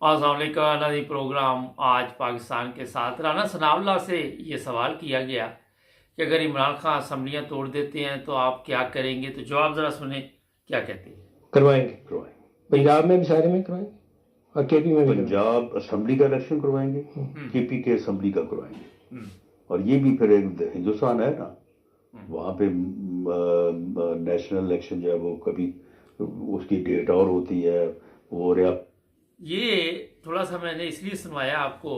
अस्सलाम वालेकुम। नाज़रीन, प्रोग्राम आज पाकिस्तान के साथ राना सनाउल्लाह से ये सवाल किया गया कि अगर इमरान खान असम्बलियाँ तोड़ देते हैं तो आप क्या करेंगे। तो जवाब ज़रा सुने क्या कहते हैं। करवाएंगे पंजाब में भी सारे में करवाएंगे और केपी में भी पंजाब असेंबली का इलेक्शन करवाएंगे, केपी के असेंबली का करवाएंगे। और ये भी फिर एक हिंदुस्तान है ना, वहाँ पे नेशनल इलेक्शन जो है वो कभी उसकी डेट और होती है वो ये थोड़ा सा मैंने इसलिए सुनवाया आपको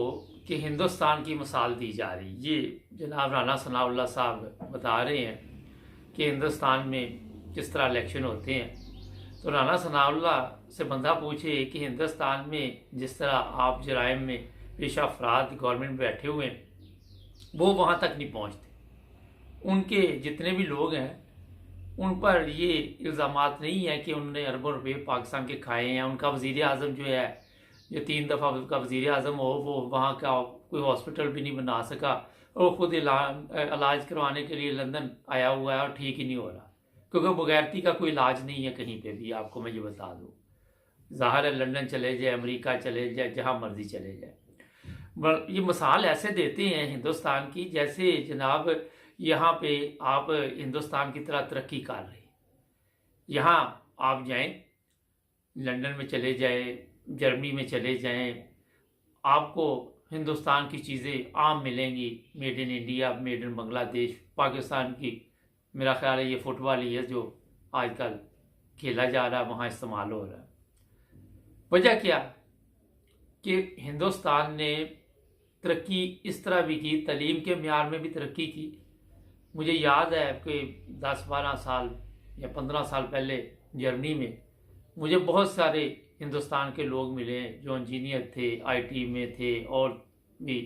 कि हिंदुस्तान की मिसाल दी जा रही। ये जनाब राना सनाउल्लाह साहब बता रहे हैं कि हिंदुस्तान में किस तरह इलेक्शन होते हैं। तो राना सनाउल्लाह से बंदा पूछे कि हिंदुस्तान में जिस तरह आप जराइम में पेशा अफराद गवर्नमेंट में बैठे हुए हैं वो वहाँ तक नहीं पहुँचते। उनके जितने भी लोग हैं उन पर ये इल्ज़ामात नहीं है कि उन्होंने अरबों रुपये पाकिस्तान के खाए हैं। उनका वज़ीर आज़म जो है, जो 3 दफ़ा का वज़ीर आज़म हो, वो वहाँ का कोई हॉस्पिटल भी नहीं बना सका और ख़ुद इलाज करवाने के लिए लंदन आया हुआ है और ठीक ही नहीं हो रहा, क्योंकि बगैरती का कोई इलाज नहीं है कहीं पे भी। आपको मैं ये बता दूँ, ज़ाहिर है लंदन चले जाए, अमेरिका चले जाए, जहाँ मर्जी चले जाए। ये मिसाल ऐसे देते हैं हिंदुस्तान की जैसे जनाब यहाँ पे आप हिंदुस्तान की तरह तरक्की कर रहे हैं। यहाँ आप जाएं, लंदन में चले जाएं, जर्मनी में चले जाएं, आपको हिंदुस्तान की चीज़ें आम मिलेंगी। Made in India, made in Bangladesh. Pakistan की मेरा ख्याल है ये फुटबॉल ही है जो आजकल खेला जा रहा है, वहाँ इस्तेमाल हो रहा है। वजह क्या कि हिंदुस्तान ने तरक्की इस तरह भी की, तालीम के म्यार में भी तरक्की की। मुझे याद है कि 10-12 साल या 15 साल पहले जर्मनी में मुझे बहुत सारे हिंदुस्तान के लोग मिले जो इंजीनियर थे, आईटी में थे, और भी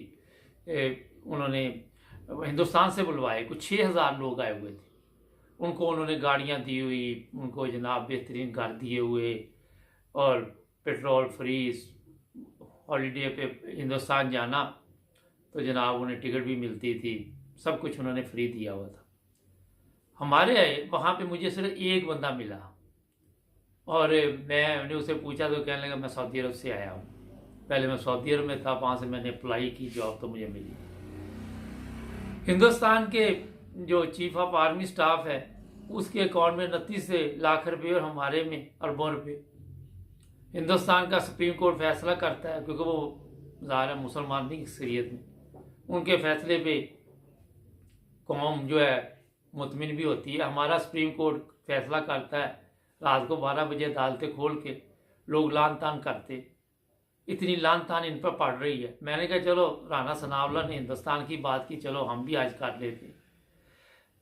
उन्होंने हिंदुस्तान से बुलवाए। कुछ 6000 लोग आए हुए थे। उनको उन्होंने गाड़ियां दी हुई, उनको जनाब बेहतरीन घर दिए हुए और पेट्रोल फ्री। हॉलीडे पे हिंदुस्तान जाना तो जनाब उन्हें टिकट भी मिलती थी, सब कुछ उन्होंने फ्री दिया हुआ था। हमारे वहाँ पे मुझे सिर्फ एक बंदा मिला और मैंने उसे पूछा तो कहने लगा मैं सऊदी अरब से आया हूँ। पहले मैं सऊदी अरब में था, वहाँ से मैंने अप्लाई की, जॉब तो मुझे मिली। हिंदुस्तान के जो चीफ ऑफ आर्मी स्टाफ है उसके अकाउंट में 29 लाख रुपये और हमारे में अरबों रुपये। हिंदुस्तान का सुप्रीम कोर्ट फैसला करता है, क्योंकि वो ज़ाहिर है मुसलमान नहीं शरीयत में, उनके फैसले पे कौम जो है मुतमिन भी होती है। हमारा सुप्रीम कोर्ट फैसला करता है, रात को 12 बजे अदालतें खोल के लोग लान तान करते। इतनी लान तान इन पर पड़ रही है। मैंने कहा चलो राना सनाउल्लाह ने हिंदुस्तान की बात की, चलो हम भी आज कर लेते।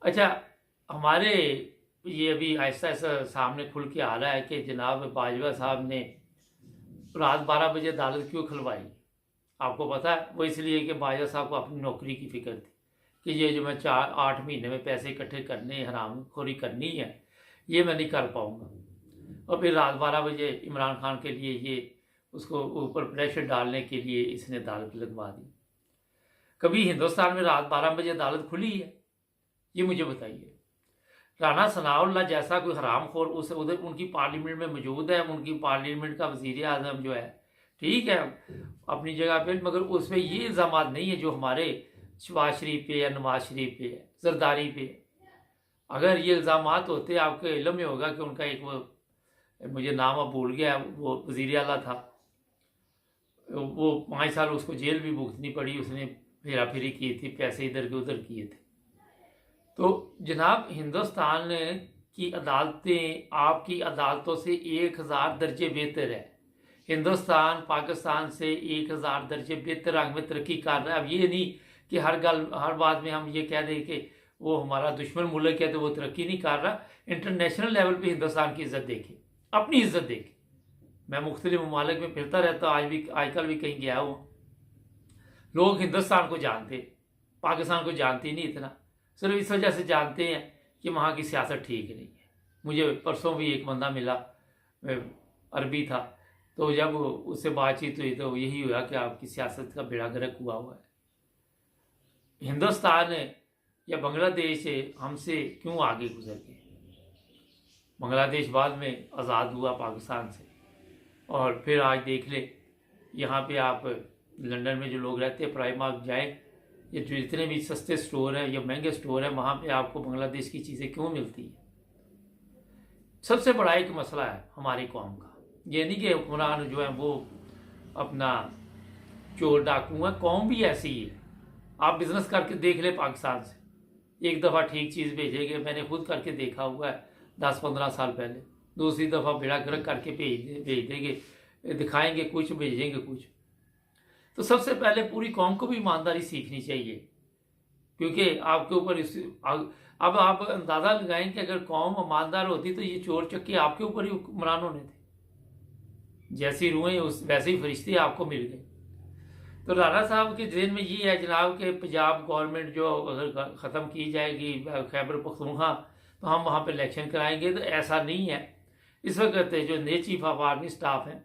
अच्छा, हमारे ये अभी ऐसा ऐसा सामने खुल के आ रहा है कि जनाब बाजवा साहब ने रात 12 बजे अदालत क्यों खुलवाई। आपको पता है वो इसलिए कि बाजवा साहब को अपनी नौकरी की फिक्र थी कि ये जो मैं 4-8 महीने में पैसे इकट्ठे करने, हराम खोरी करनी है, ये मैं नहीं कर पाऊँगा। और फिर रात 12 बजे इमरान खान के लिए ये उसको ऊपर प्रेशर डालने के लिए इसने अदालत लगवा दी। कभी हिंदुस्तान में रात 12 बजे अदालत खुली है? ये मुझे बताइए। राना सनाउल्लाह जैसा कोई हरामखोर उस उधर उनकी पार्लियामेंट में मौजूद है, उनकी पार्लियामेंट का वज़ीर आज़म जो है, ठीक है अपनी जगह पे, मगर उस पर ये इल्ज़ाम नहीं है जो हमारे शहबाज शरीफ पे या नवाज शरीफ पे, जरदारी पे। अगर ये इल्ज़ाम होते, आपको इल्म में होगा कि उनका एक वो मुझे नाम अब भूल गया, वो वज़ीर आला था, वो 5 साल उसको जेल भी भुगतनी पड़ी, उसने हेरा फेरी की थी, पैसे इधर के उधर किए थे। तो जनाब हिंदुस्तान की अदालतें आपकी अदालतों से 1000 दर्जे बेहतर है। हिंदुस्तान पाकिस्तान से 1000 दर्जे बेहतर रंग में तरक्की कर रहा है। अब ये नहीं कि हर बात में हम ये कह दें कि वो हमारा दुश्मन मुल्क है तो वो तरक्की नहीं कर रहा। इंटरनेशनल लेवल पे हिंदुस्तान की इज्जत देखें, अपनी इज्जत देखें। मैं मुख्तलिफ ममालिक में फिरता रहता हूँ, आजकल भी कहीं गया हूँ, लोग हिंदुस्तान को जानते, पाकिस्तान को जानते ही नहीं इतना, सिर्फ इस वजह से जानते हैं कि वहाँ की सियासत ठीक नहीं है। मुझे परसों भी एक बंदा मिला, अरबी था, तो जब उससे बातचीत हुई तो यही हुआ कि आपकी सियासत का बेड़ा गर्क हुआ है। हिंदुस्तान या बांग्लादेश हमसे क्यों आगे गुजर गए। बांग्लादेश बाद में आज़ाद हुआ पाकिस्तान से, और फिर आज देख ले यहाँ पे आप लंदन में जो लोग रहते हैं प्राइमार्क जाए, ये जो जितने भी सस्ते स्टोर हैं या महंगे स्टोर हैं, वहाँ पे आपको बांग्लादेश की चीज़ें क्यों मिलती है? सबसे बड़ा एक मसला है हमारी कौम का। ये नहीं कि हुक्मरान जो है वो अपना चोर डाकू है, कौम भी ऐसी ही है। आप बिजनेस करके देख ले पाकिस्तान से, एक दफ़ा ठीक चीज़ भेजेंगे, मैंने खुद करके देखा हुआ है 10-15 साल पहले, दूसरी दफ़ा बेड़ा गर्क करके भेज देंगे, दिखाएंगे कुछ, भेजेंगे कुछ। तो सबसे पहले पूरी कौम को भी ईमानदारी सीखनी चाहिए, क्योंकि आपके ऊपर अब आप अंदाज़ा लगाएं कि अगर कौम ईमानदार होती तो ये चोर चक्के आपके ऊपर ही हुक्मरान होने थे। जैसी रूहें वैसे ही फरिश्ते आपको मिल गए। तो राणा साहब के जहन में ये है जनाब कि पंजाब गवर्नमेंट जो अगर ख़त्म की जाएगी खैबर पख्तूनख्वा, तो हम वहाँ पे इलेक्शन कराएंगे। तो ऐसा नहीं है। इस वक्त जो नए चीफ ऑफ आर्मी स्टाफ हैं,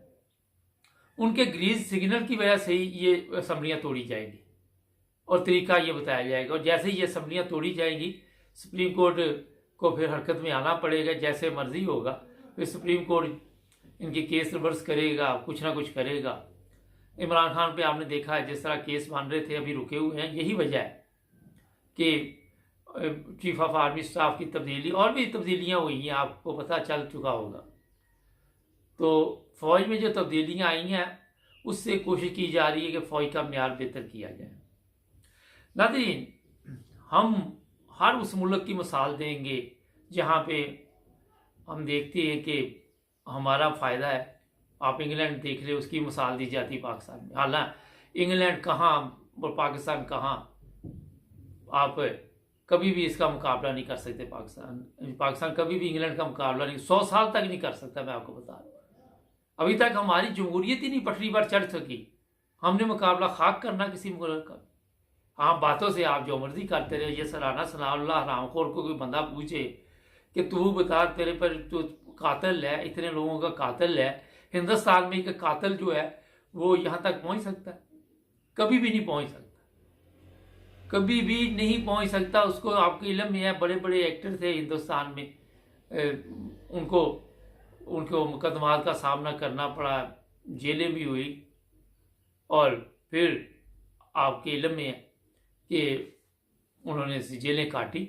उनके ग्रीन सिग्नल की वजह से ही ये असम्बलियाँ तोड़ी जाएंगी और तरीका ये बताया जाएगा। और जैसे ही ये असम्बलियाँ तोड़ी जाएंगी, सुप्रीम कोर्ट को फिर हरकत में आना पड़ेगा। जैसे मर्जी होगा, फिर सुप्रीम कोर्ट इनके केस रिवर्स करेगा, कुछ ना कुछ करेगा। इमरान खान पे आपने देखा है जिस तरह केस बन रहे थे, अभी रुके हुए हैं। यही वजह है कि चीफ ऑफ आर्मी स्टाफ की तब्दीली, और भी तब्दीलियाँ हुई हैं, आपको पता चल चुका होगा। तो फ़ौज में जो तब्दीलियाँ आई हैं, उससे कोशिश की जा रही है कि फ़ौज का म्यार बेहतर किया जाए। नाज़रीन, हम हर उस मुल्क की मिसाल देंगे जहाँ पे हम देखते हैं कि हमारा फ़ायदा है। आप इंग्लैंड देख ले, उसकी मिसाल दी जाती है पाकिस्तान में। हालांकि इंग्लैंड कहाँ और पाकिस्तान कहाँ, आप कभी भी इसका मुकाबला नहीं कर सकते। पाकिस्तान कभी भी इंग्लैंड का मुकाबला नहीं, 100 साल तक नहीं कर सकता। मैं आपको बता रहा हूँ, अभी तक हमारी जमहूरियत ही नहीं पटरी पर चढ़ सकी। हमने मुकाबला खाक करना किसी मुल्क का। हाँ, बातों से आप जो मर्जी करते रहे। ये सराना सनाउल्लाह हरामखोर को कोई बंदा पूछे कि तू बता, तेरे पर तो कातिल है, इतने लोगों का कातिल है, हिंदुस्तान में एक कातिल जो है वो यहाँ तक पहुँच सकता है? कभी भी नहीं पहुँच सकता, कभी भी नहीं पहुँच सकता। उसको आपके इल्म में है, बड़े बड़े एक्टर थे हिंदुस्तान में, उनको मुकदमात का सामना करना पड़ा, जेलें भी हुई, और फिर आपके इल्म में है कि उन्होंने जेलें काटी।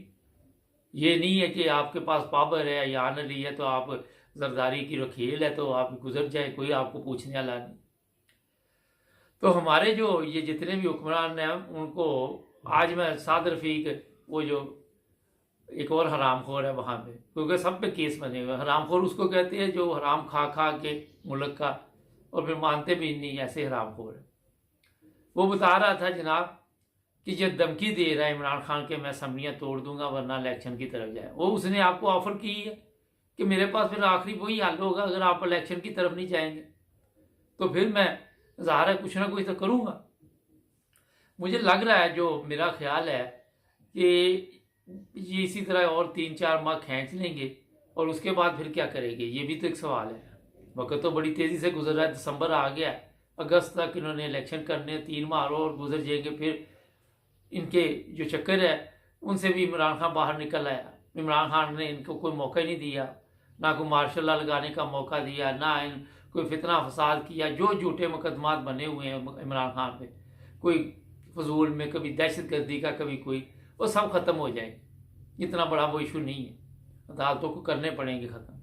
ये नहीं है कि आपके पास पावर है या आनली है तो आप जरदारी की रखेल है तो आप गुजर जाए, कोई आपको पूछने वाला नहीं। तो हमारे जो ये जितने भी हुक्मरान हैं, उनको आज मैं साद रफीक, वो जो एक और हरामखोर है वहाँ पे, क्योंकि सब पे केस बने हुए। हरामखोर उसको कहते हैं जो हराम खा खा के मुल्क का, और फिर मानते भी नहीं, ऐसे हरामखोर है। वो बता रहा था जनाब कि जो धमकी दे रहा है इमरान खान के मैं असम्बलियाँ तोड़ दूंगा वरना इलेक्शन की तरफ जाए, वो उसने आपको ऑफर की है कि मेरे पास फिर आखिरी वही हल होगा, अगर आप इलेक्शन की तरफ नहीं जाएंगे तो फिर मैं ज़ाहिर है कुछ ना कुछ तो करूँगा। मुझे लग रहा है, जो मेरा ख्याल है कि ये इसी तरह और 3-4 माह खींच लेंगे और उसके बाद फिर क्या करेंगे, ये भी तो एक सवाल है। वक्त तो बड़ी तेज़ी से गुजर रहा है, दिसंबर आ गया, अगस्त तक इन्होंने इलेक्शन करने, 3 माह और गुजर जाएंगे। फिर इनके जो चक्कर है उनसे भी इमरान खान बाहर निकल आया। इमरान खान ने इनको कोई मौका ही नहीं दिया, ना कोई मार्शल लॉ लगाने का मौका दिया, ना कोई फितना फसाद किया। जो झूठे मुकदमात बने हुए हैं इमरान खान पे, कोई फजूल में, कभी दहशत गर्दी का, कभी कोई, वो सब ख़त्म हो जाएंगे। इतना बड़ा वो इशू नहीं है, अदालतों को करने पड़ेंगे ख़त्म।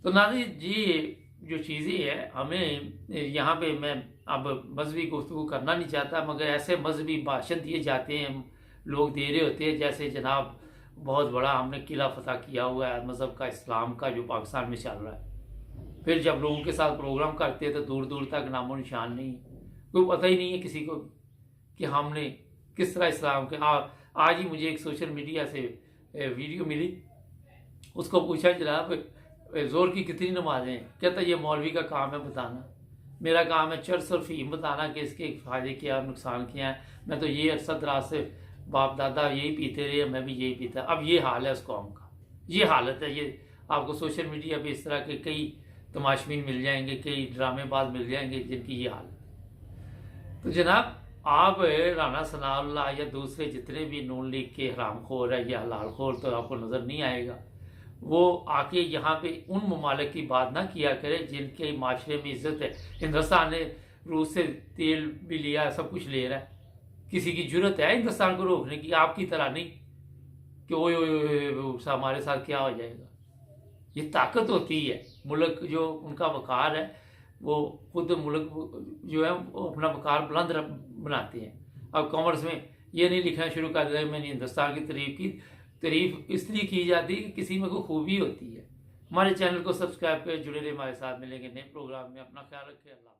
तो नाज़रीन जी, जो चीज़ें हैं हमें यहाँ पे, मैं अब मजहबी गुफ्तगू करना नहीं चाहता, मगर ऐसे मजहबी भाषण दिए जाते हैं, लोग दे रहे होते हैं जैसे जनाब बहुत बड़ा हमने किला फतह किया हुआ है मज़हब का, इस्लाम का, जो पाकिस्तान में चल रहा है। फिर जब लोगों के साथ प्रोग्राम करते हैं तो दूर दूर तक नामो निशान नहीं है, कोई पता ही नहीं है किसी को कि हमने किस तरह इस्लाम के। आज ही मुझे एक सोशल मीडिया से वीडियो मिली, उसको पूछा जनाब जोर की कितनी नमाजें, कहता ये मौलवी का काम है बताना, मेरा काम है चर्च और फीम बताना कि इसके फ़ायदे क्या और नुकसान क्या है। मैं तो ये अरसा दराज से बाप दादा यही पीते रहे, मैं भी यही पीता। अब ये हाल है उस कौम का, ये हालत है। ये आपको सोशल मीडिया पे इस तरह के कई तमाशबीन मिल जाएंगे, कई ड्रामेबाज मिल जाएंगे जिनकी ये हाल है। तो जनाब, आप राना सनाउल्लाह या दूसरे जितने भी नून लीग के हरामखोर है या हलालखोर तो आपको नज़र नहीं आएगा, वो आके यहाँ पे उन ममालिक की बात ना किया करे जिनके माशरे में इज्जत है। हिंदुस्तान ने रूस से तेल भी लिया, सब कुछ ले रहा है। किसी की जरूरत है हिंदुस्तान को रोकने की? आपकी तरह नहीं कि ओए हमारे साथ क्या हो जाएगा। ये ताकत होती है मुल्क, जो उनका वकार है वो खुद मुल्क जो है वो अपना वकार बुलंद बनाते हैं। अब कॉमर्स में ये नहीं लिखना शुरू कर दिया मैंने हिंदुस्तान की तारीफ इसलिए की जाती है कि किसी में कोई खूबी होती है। हमारे चैनल को सब्सक्राइब कर जुड़े रहे हमारे साथ। मिलेंगे नए प्रोग्राम में। अपना ख्याल रखें। अल्लाह।